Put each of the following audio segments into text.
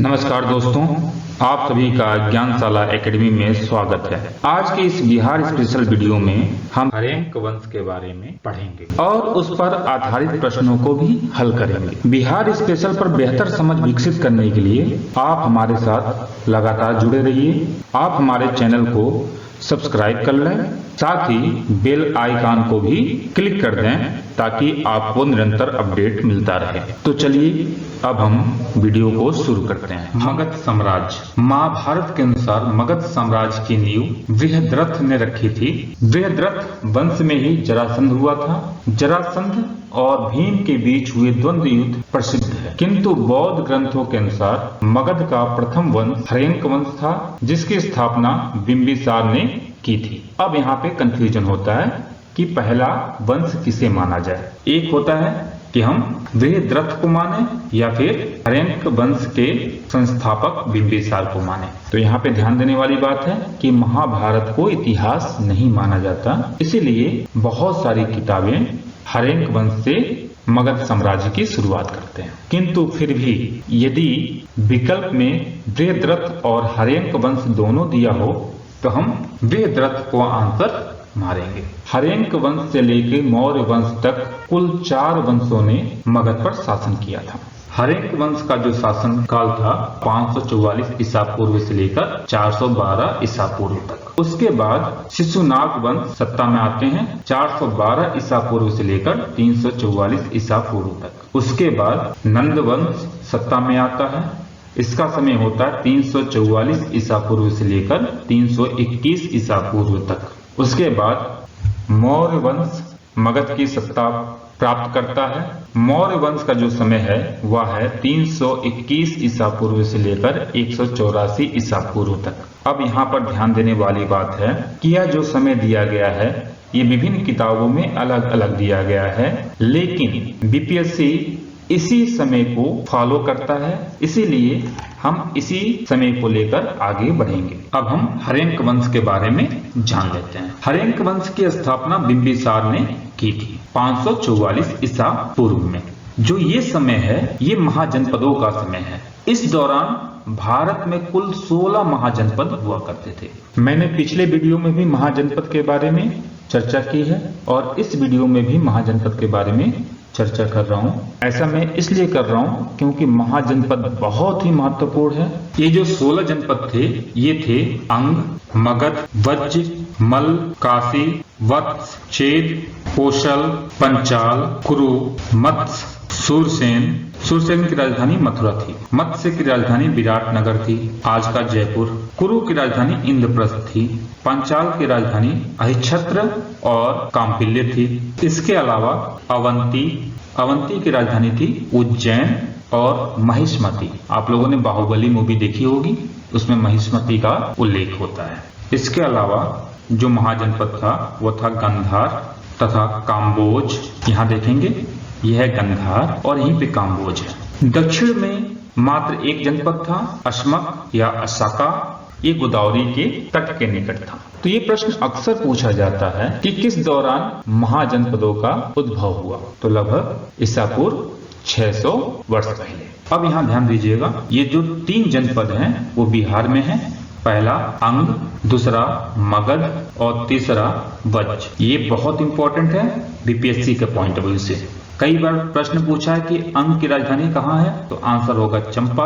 नमस्कार दोस्तों, आप सभी का ज्ञानशाला एकेडमी में स्वागत है। आज के इस बिहार स्पेशल वीडियो में हम हरेंक वंश के बारे में पढ़ेंगे और उस पर आधारित प्रश्नों को भी हल करेंगे। बिहार स्पेशल पर बेहतर समझ विकसित करने के लिए आप हमारे साथ लगातार जुड़े रहिए। आप हमारे चैनल को सब्सक्राइब कर लें, साथ ही बेल आइकन को भी क्लिक कर दें ताकि आपको निरंतर अपडेट मिलता रहे। तो चलिए अब हम वीडियो को शुरू करते हैं। मगध साम्राज्य। महाभारत के अनुसार मगध साम्राज्य की नींव बृहद्रथ ने रखी थी। बृहद्रथ वंश में ही जरासंध हुआ था। जरासंध और भीम के बीच हुए द्वंद्व युद्ध प्रसिद्ध है, किंतु बौद्ध ग्रंथों के अनुसार मगध का प्रथम वंश हरेंक वंश था, जिसकी स्थापना बिंबिसार ने की थी। अब यहाँ पे कंफ्यूजन होता है कि पहला वंश किसे माना जाए। एक होता है कि हम बृहद्रथ को माने या फिर हरेंक वंश के संस्थापक बिंबिसार को माने। तो यहाँ पे ध्यान देने वाली बात है कि महाभारत को इतिहास नहीं माना जाता, इसीलिए बहुत सारी किताबें हरेंक वंश से मगध साम्राज्य की शुरुआत करते हैं। किंतु फिर भी यदि विकल्प में बृहद्रथ और हरेंक वंश दोनों दिया हो तो हम बृहद्रथ को आंसर मारेंगे। हरेंक वंश से लेकर मौर्य वंश तक कुल 4 वंशों ने मगध पर शासन किया था। हरेंक वंश का जो शासन काल था 544 ईसा पूर्व से लेकर 412 ईसा पूर्व तक। उसके बाद शिशुनाग वंश सत्ता में आते हैं 412 ईसा पूर्व से लेकर 344 ईसा पूर्व तक। उसके बाद नंद वंश सत्ता में आता है। इसका समय होता है 344 ईसा पूर्व से लेकर 321 ईसा पूर्व तक। उसके बाद मौर्य वंश मगध की सत्ता प्राप्त करता है। मौर्य वंश का जो समय है वह है 321 ईसा पूर्व से लेकर 184 ईसा पूर्व तक। अब यहाँ पर ध्यान देने वाली बात है कि यह जो समय दिया गया है ये विभिन्न किताबों में अलग अलग दिया गया है, लेकिन बीपीएससी इसी समय को फॉलो करता है, इसीलिए हम इसी समय को लेकर आगे बढ़ेंगे। अब हम हरेंक वंश के बारे में जान लेते हैं। हरेंक वंश की स्थापना बिंबिसार ने की थी 544 ईसा पूर्व में। जो ये समय है ये महाजनपदों का समय है। इस दौरान भारत में कुल 16 महाजनपद हुआ करते थे। मैंने पिछले वीडियो में भी महाजनपद के बारे में चर्चा की है और इस वीडियो में भी महाजनपद के बारे में चर्चा कर रहा हूँ। ऐसा मैं इसलिए कर रहा हूँ क्योंकि महाजनपद बहुत ही महत्वपूर्ण है। ये जो 16 जनपद थे ये थे अंग, मगध, वज्र, मल, काशी, वत्स, चेद, कौशल, पंचाल, कुरु, मत्स्य, सूरसेन। सूरसेन की राजधानी मथुरा थी। मत्स्य की राजधानी विराटनगर थी, आज का जयपुर। कुरु की राजधानी इंद्रप्रस्थ थी। पंचाल की राजधानी अहिच्छत्र और काम्पिल्य थी। इसके अलावा अवंती की राजधानी थी उज्जैन और महिष्मती। आप लोगों ने बाहुबली मूवी देखी होगी, उसमें महिष्मती का उल्लेख होता है। इसके अलावा जो महाजनपद था वो था गंधार तथा काम्बोज। यहाँ देखेंगे यह है गंधार और यहीं पे काम्बोज है। दक्षिण में मात्र एक जनपद था अश्मक या अशाका, ये गोदावरी के तट के निकट था। तो ये प्रश्न अक्सर पूछा जाता है कि किस दौरान महाजनपदों का उद्भव हुआ, तो लगभग ईसा पूर्व 600 वर्ष पहले। अब यहाँ ध्यान दीजिएगा, ये जो 3 जनपद हैं वो बिहार में है। पहला अंग, दूसरा मगध और तीसरा वज्र। ये बहुत इंपॉर्टेंट है बीपीएससी के पॉइंट ऑफ व्यू से। कई बार प्रश्न पूछा है कि अंग की राजधानी कहाँ है, तो आंसर होगा चंपा।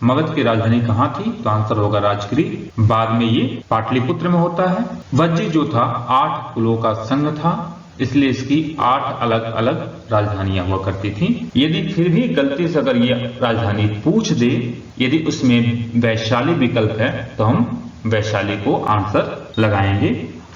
मगध की राजधानी कहाँ थी, तो आंसर होगा राजगिरी। बाद में ये पाटलिपुत्र में होता है। वज्र जो था 8 कुलों का संघ था, इसलिए इसकी 8 अलग अलग राजधानियां हुआ करती थी। यदि फिर भी गलती से अगर ये राजधानी पूछ दे, यदि उसमें वैशाली विकल्प है तो हम वैशाली को आंसर लगाएंगे,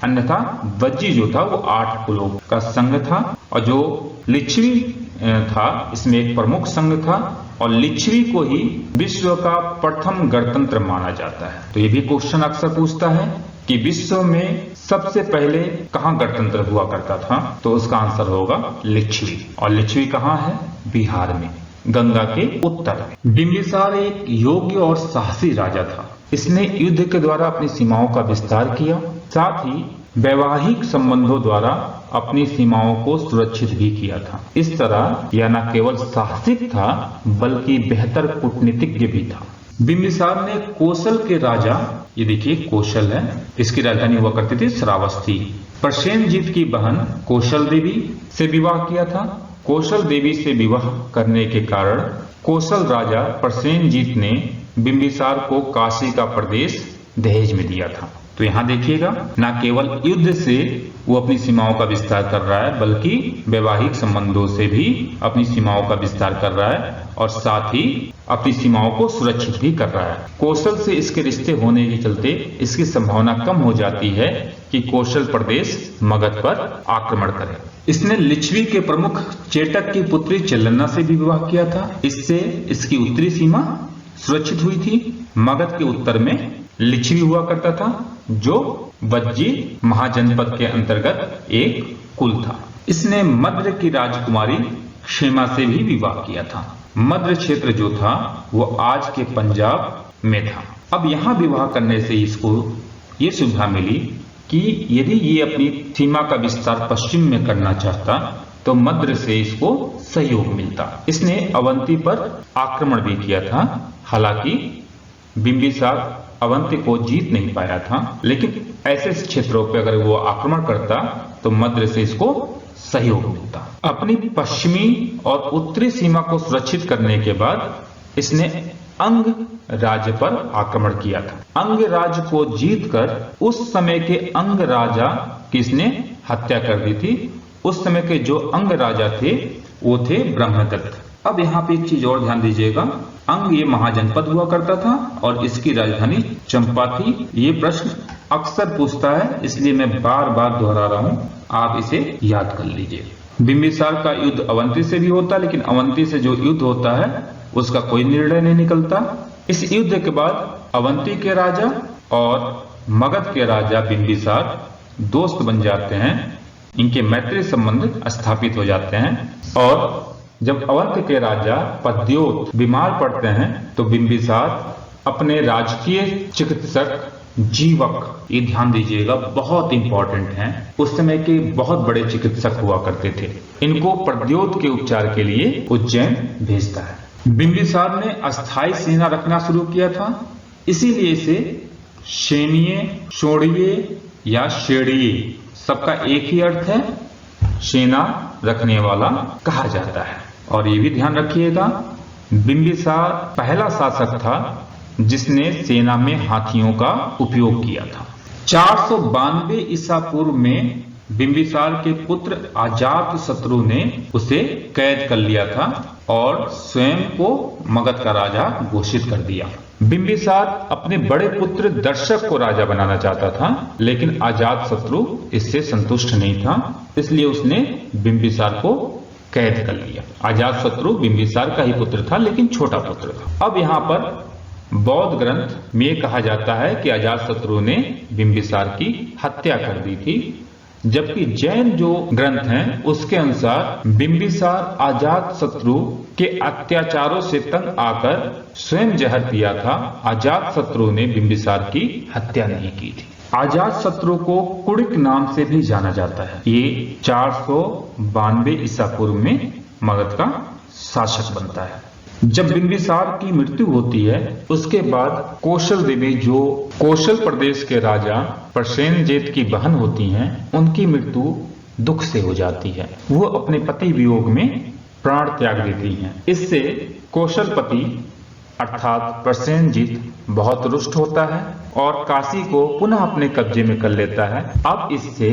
अन्यथा वज्जी जो था वो 8 कुलों का संघ था। और जो लिच्छवी था इसमें एक प्रमुख संघ था और लिच्छवी को ही विश्व का प्रथम गणतंत्र माना जाता है। तो ये भी क्वेश्चन अक्सर पूछता है कि विश्व में सबसे पहले कहाँ गणतंत्र हुआ करता था, तो उसका आंसर होगा लिच्छवी। और लिच्छवी कहाँ है, बिहार में, गंगा के उत्तर में। बिंबिसार एक योग्य और साहसी राजा था। इसने युद्ध के द्वारा अपनी सीमाओं का विस्तार किया, साथ ही वैवाहिक संबंधों द्वारा अपनी सीमाओं को सुरक्षित भी किया था। इस तरह यह न केवल साहसिक था बल्कि बेहतर कूटनीतिज्ञ भी था। बिंबिसार ने कोसल के राजा, ये देखिए कोशल है, इसकी राजधानी हुआ करती थी श्रावस्ती, प्रसेनजीत की बहन कौशल देवी से विवाह किया था। कौशल देवी से विवाह करने के कारण कौशल राजा प्रसेनजीत ने बिंबिसार को काशी का प्रदेश दहेज में दिया था। तो यहाँ देखिएगा, न केवल युद्ध से वो अपनी सीमाओं का विस्तार कर रहा है, बल्कि वैवाहिक संबंधों से भी अपनी सीमाओं का विस्तार कर रहा है और साथ ही अपनी सीमाओं को सुरक्षित भी कर रहा है। कौशल से इसके रिश्ते होने के चलते इसकी संभावना कम हो जाती है कि कौशल प्रदेश मगध पर आक्रमण करे। इसने लिच्छवी के प्रमुख चेटक की पुत्री चेल्लना से भी विवाह किया था। इससे इसकी उत्तरी सीमा सुरक्षित हुई थी। मगध के उत्तर में लिच्छवी हुआ करता था, जो वज्जी महाजनपद के अंतर्गत एक कुल था। इसने मद्र की राजकुमारी क्षेमा से भी विवाह किया था। मद्र क्षेत्र जो था वो आज के पंजाब में था। अब यहाँ विवाह करने से इसको ये सुविधा मिली कि यदि ये अपनी सीमा का विस्तार पश्चिम में करना चाहता तो मद्र से इसको सहयोग मिलता। इसने अवंती पर आक्रमण भी किया था। हालांकि बिंबिसार अवंती को जीत नहीं पाया था, लेकिन ऐसे क्षेत्रों पर अगर वो आक्रमण करता तो मद्र से इसको सहयोग मिलता। अपनी पश्चिमी और उत्तरी सीमा को सुरक्षित करने के बाद इसने अंग राज्य पर आक्रमण किया था। अंग राज्य को जीतकर उस समय के अंग राजा की इसने हत्या कर दी थी। उस समय के जो अंग राजा थे वो थे ब्रह्मदत्त। अब यहाँ पे एक चीज और ध्यान दीजिएगा, अंग ये महाजनपद हुआ करता था और इसकी राजधानी चंपा थी। ये प्रश्न अक्सर पूछता है, इसलिए मैं बार बार दोहरा रहा हूँ, आप इसे याद कर लीजिए। बिंबिसार का युद्ध अवंती से भी होता, लेकिन अवंती से जो युद्ध होता है उसका कोई निर्णय नहीं निकलता। इस युद्ध के बाद अवंती के राजा और मगध के राजा बिंबिसार दोस्त बन जाते हैं। इनके मैत्री संबंध स्थापित हो जाते हैं और जब अवंत के राजा पद्योत बीमार पड़ते हैं तो बिंबिसार अपने राजकीय चिकित्सक जीवक, ये ध्यान दीजिएगा बहुत इंपॉर्टेंट हैं, उस समय के बहुत बड़े चिकित्सक हुआ करते थे, इनको पद्योत के उपचार के लिए उज्जैन भेजता है। बिंबिसार ने अस्थायी सेना रखना शुरू किया था, इसीलिए इसे सेनीय, शोड़िये या शेड़िये, सबका एक ही अर्थ है, सेना रखने वाला कहा जाता है। और ये भी ध्यान रखिएगा, बिंबिसार पहला शासक था जिसने सेना में हाथियों का उपयोग किया था। 492 ईसा पूर्व में बिंबिसार के पुत्र अजातशत्रु ने उसे कैद कर लिया था और स्वयं को मगध का राजा घोषित कर दिया। बिंबिसार अपने बड़े पुत्र दर्शक को राजा बनाना चाहता था, लेकिन अजातशत्रु इससे संतुष्ट नहीं था, इसलिए उसने बिंबिसार को कैद कर लिया। अजातशत्रु बिंबिसार का ही पुत्र था, लेकिन छोटा पुत्र था। अब यहाँ पर बौद्ध ग्रंथ में कहा जाता है कि अजातशत्रु ने बिंबिसार की हत्या कर दी थी, जबकि जैन जो ग्रंथ हैं उसके अनुसार बिंबिसार अजातशत्रु के अत्याचारों से तंग आकर स्वयं जहर पिया था। अजातशत्रु ने बिंबिसार की हत्या नहीं की थी। अजातशत्रु को कुड़िक नाम से भी जाना जाता है। ये 492 ईसा पूर्व में मगध का शासक बनता है। जब बिंबिसार की मृत्यु होती है उसके बाद कौशल देवी, जो कौशल प्रदेश के राजा प्रसेनजीत की बहन होती हैं, उनकी मृत्यु दुख से हो जाती है। वो अपने पति वियोग में प्राण त्याग देती हैं। इससे कौशलपति अर्थात प्रसेनजीत बहुत रुष्ट होता है और काशी को पुनः अपने कब्जे में कर लेता है। अब इससे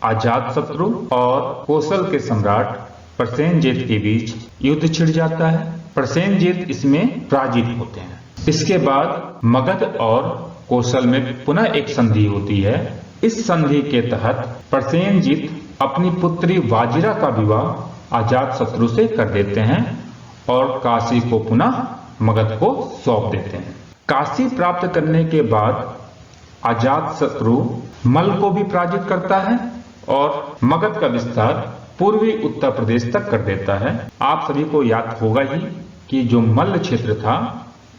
अजातशत्रु और कौशल के सम्राट प्रसेनजीत के बीच युद्ध छिड़ जाता है। प्रसेनजीत इसमें पराजित होते हैं। इसके बाद मगध और कौशल में पुनः एक संधि होती है। इस संधि के तहत प्रसेनजीत अपनी पुत्री वाजिरा का विवाह अजातशत्रु से कर देते हैं और काशी को पुनः मगध को सौंप देते हैं। काशी प्राप्त करने के बाद अजातशत्रु मल को भी पराजित करता है और मगध का विस्तार पूर्वी उत्तर प्रदेश तक कर देता है। आप सभी को याद होगा ही कि जो मल्ल क्षेत्र था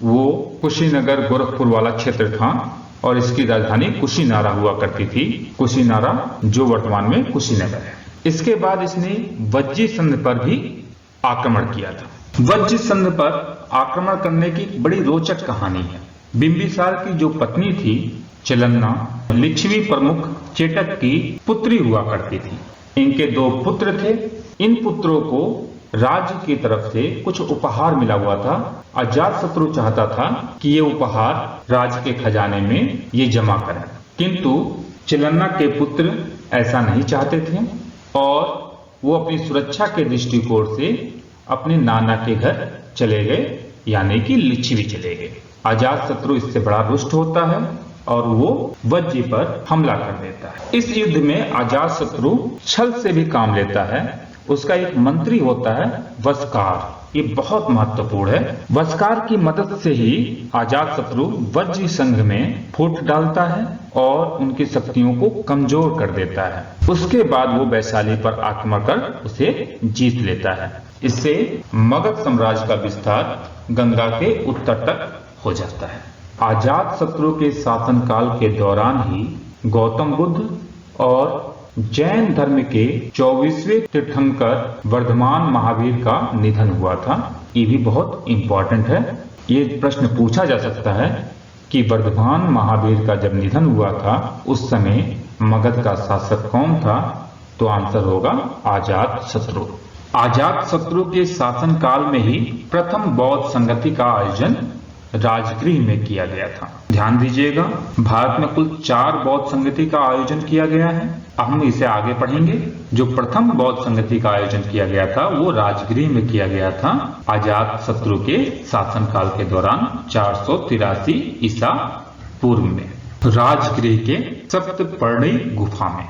वो कुशीनगर गोरखपुर वाला क्षेत्र था और इसकी राजधानी कुशीनारा हुआ करती थी। कुशीनारा जो वर्तमान में कुशीनगर है। इसके बाद इसने वज्जी संध पर भी आक्रमण किया था। वज्जी संध पर आक्रमण करने की बड़ी रोचक कहानी है। बिंबिसार की जो पत्नी थी चिलन्ना, लिच्छवी प्रमुख चेटक की पुत्री हुआ करती थी। इनके 2 पुत्र थे। इन पुत्रों को राज्य की तरफ से कुछ उपहार मिला हुआ था। अजातशत्रु चाहता था कि ये उपहार राज्य के खजाने में ये जमा करें, किंतु चिलन्ना के पुत्र ऐसा नहीं चाहते थे और वो अपनी सुरक्षा के दृष्टिकोण से अपने नाना के घर चले गए, यानी कि लिच्छवी चले गए। अजातशत्रु इससे बड़ा रुष्ट होता है और वो वज्जी पर हमला कर देता है। इस युद्ध में अजातशत्रु छल से भी काम लेता है। उसका एक मंत्री होता है वस्कार, ये बहुत महत्वपूर्ण है। वस्कार की मदद से ही अजातशत्रु वज्जी संघ में फूट डालता है और उनकी शक्तियों को कमजोर कर देता है। उसके बाद वो वैशाली पर आक्रमण कर उसे जीत लेता है। इससे मगध साम्राज्य का विस्तार गंगा के उत्तर तक हो जाता है। अजातशत्रु के शासनकाल के दौरान ही गौतम बुद्ध और जैन धर्म के 24वें तीर्थंकर वर्धमान महावीर का निधन हुआ था। ये भी बहुत इंपॉर्टेंट है। ये प्रश्न पूछा जा सकता है कि वर्धमान महावीर का जब निधन हुआ था उस समय मगध का शासक कौन था, तो आंसर होगा अजातशत्रु। अजातशत्रु के शासनकाल में ही प्रथम बौद्ध संगति का आयोजन राजगृह में किया गया था। ध्यान दीजिएगा, भारत में कुल 4 बौद्ध संगति का आयोजन किया गया है। हम इसे आगे पढ़ेंगे। जो प्रथम बौद्ध संगति का आयोजन किया गया था वो राजगृह में किया गया था अजातशत्रु के शासनकाल के दौरान 483 ईसा पूर्व में, राजगृह के सप्तपर्णी गुफा में।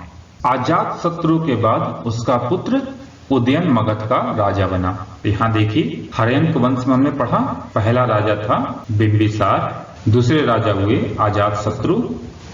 अजातशत्रु के बाद उसका पुत्र उदयन मगध का राजा बना। यहाँ देखिए, हर्यंक वंश में हमने पढ़ा, पहला राजा था बिंबिसार, दूसरे राजा हुए अजातशत्रु,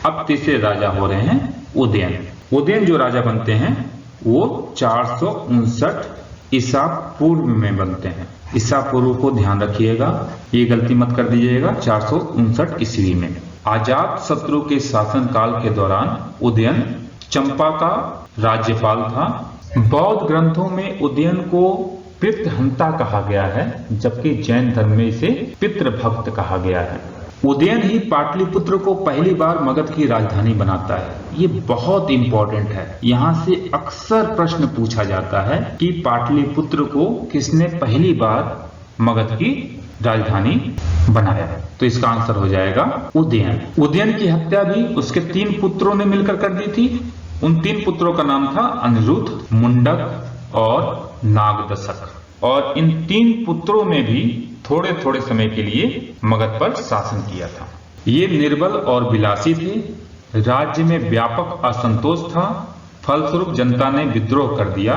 अब तीसरे राजा हो रहे हैं उदयन। उदयन जो राजा बनते हैं वो 459 ईसा पूर्व में बनते हैं। ईसा पूर्व को ध्यान रखिएगा, ये गलती मत कर दीजिएगा, 459 ईस्वी में। अजातशत्रु के शासनकाल के दौरान उदयन चंपा का राज्यपाल था। बौद्ध ग्रंथों में उदयन को पितृहंता कहा गया है, जबकि जैन धर्म में इसे पितृभक्त कहा गया है। उदयन ही पाटलिपुत्र को पहली बार मगध की राजधानी बनाता है। ये बहुत इंपॉर्टेंट है। यहाँ से अक्सर प्रश्न पूछा जाता है कि पाटलिपुत्र को किसने पहली बार मगध की राजधानी बनाया, तो इसका आंसर हो जाएगा उदयन। उदयन की हत्या भी उसके 3 पुत्रों ने मिलकर कर दी थी। उन 3 पुत्रों का नाम था अनिरुद्ध, मुंडक और नागदशक। और इन 3 पुत्रों ने भी थोड़े थोड़े समय के लिए मगध पर शासन किया था। ये निर्बल और विलासी थे। राज्य में व्यापक असंतोष था, फलस्वरूप जनता ने विद्रोह कर दिया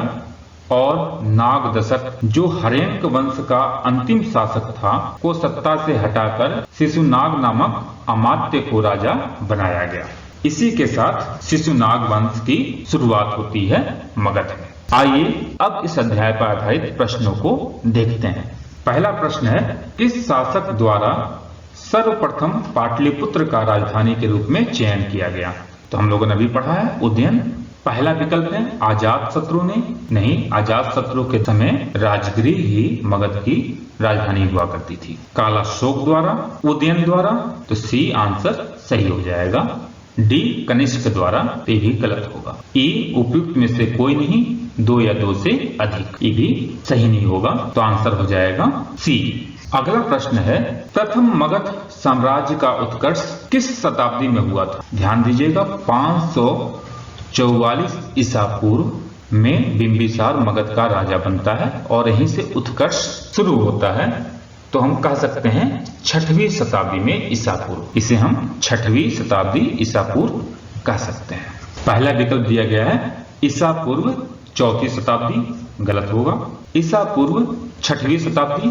और नागदशक, जो हर्यंक वंश का अंतिम शासक था, को सत्ता से हटाकर शिशुनाग नामक अमात्य को राजा बनाया गया। इसी के साथ शिशुनाग वंश की शुरुआत होती है मगध में। आइए अब इस अध्याय पर आधारित प्रश्नों को देखते हैं। पहला प्रश्न है, किस शासक द्वारा सर्वप्रथम पाटलिपुत्र का राजधानी के रूप में चयन किया गया? तो हम लोगों ने अभी पढ़ा है उदयन। पहला विकल्प है अजातशत्रु ने। नहीं, अजातशत्रु के समय राजगृह ही मगध की राजधानी हुआ करती थी। कालाशोक द्वारा, उदयन द्वारा, तो सी आंसर सही हो जाएगा। डी कनिष्क द्वारा, ये भी गलत होगा। ई उपयुक्त में से कोई नहीं, 2 या 2 से अधिक, ये भी सही नहीं होगा, तो आंसर हो जाएगा सी। अगला प्रश्न है, प्रथम मगध साम्राज्य का उत्कर्ष किस शताब्दी में हुआ था? ध्यान दीजिएगा, 544 ईसा पूर्व में बिंबिसार मगध का राजा बनता है और यहीं से उत्कर्ष शुरू होता है। तो हम कह सकते हैं 6वीं शताब्दी में ईसा पूर्व। इसे हम 6वीं शताब्दी ईसा पूर्व कह सकते हैं। पहला विकल्प दिया गया है ईसा पूर्व 4वीं शताब्दी, गलत होगा। ईसा पूर्व 6वीं शताब्दी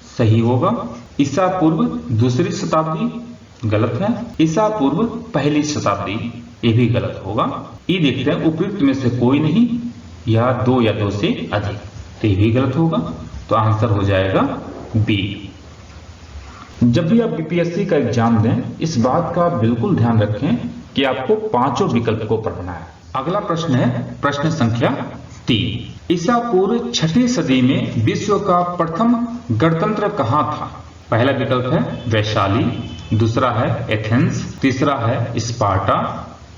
सही होगा। ईसा पूर्व 2री शताब्दी गलत है। ईसा पूर्व 1ली शताब्दी, ये भी गलत होगा। ये देखते हैं उपयुक्त में से कोई नहीं, या 2 या 2 से अधिक, तो ये भी गलत होगा, तो आंसर हो जाएगा बी। जब भी आप बीपीएससी का एग्जाम दें, इस बात का बिल्कुल ध्यान रखें कि आपको 5 विकल्प को पढ़ना है। अगला प्रश्न है प्रश्न संख्या 3। ईसा पूर्व 6वीं सदी में विश्व का प्रथम गणतंत्र कहाँ था? पहला विकल्प है वैशाली, दूसरा है एथेंस, तीसरा है स्पार्टा,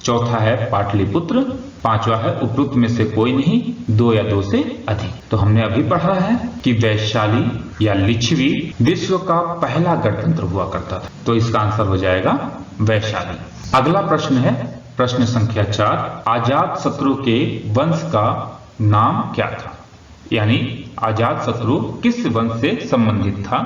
चौथा है पाटलिपुत्र, पांचवा है उपरोक्त में से कोई नहीं, दो या दो से अधिक। तो हमने अभी पढ़ा है कि वैशाली या लिच्छवी विश्व का पहला गणतंत्र हुआ करता था, तो इसका आंसर हो जाएगा वैशाली। अगला प्रश्न है प्रश्न संख्या 4, अजात शत्रु के वंश का नाम क्या था? यानी अजात शत्रु किस वंश से संबंधित था?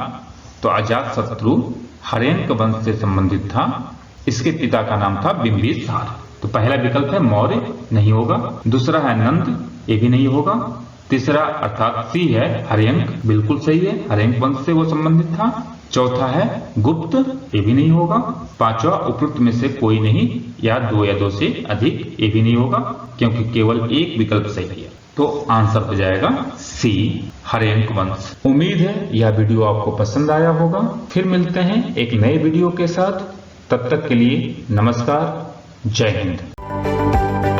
तो अजात शत्रु हर्यंक वंश से संबंधित था। इसके पिता का नाम था बिंबिसार। तो पहला विकल्प है मौर्य, नहीं होगा। दूसरा है नंद, ये भी नहीं होगा। तीसरा अर्थात सी है हर्यंक, बिल्कुल सही है, हर्यंक वंश से वो संबंधित था। चौथा है गुप्त, ये भी नहीं होगा। पांचवा उपरोक्त में से कोई नहीं, या दो से अधिक, ये भी नहीं होगा, क्योंकि केवल एक विकल्प सही है। तो आंसर हो जाएगा सी, हर्यंक वंश। उम्मीद है यह वीडियो आपको पसंद आया होगा। फिर मिलते हैं एक नए वीडियो के साथ। तब तक के लिए नमस्कार, जय हिंद।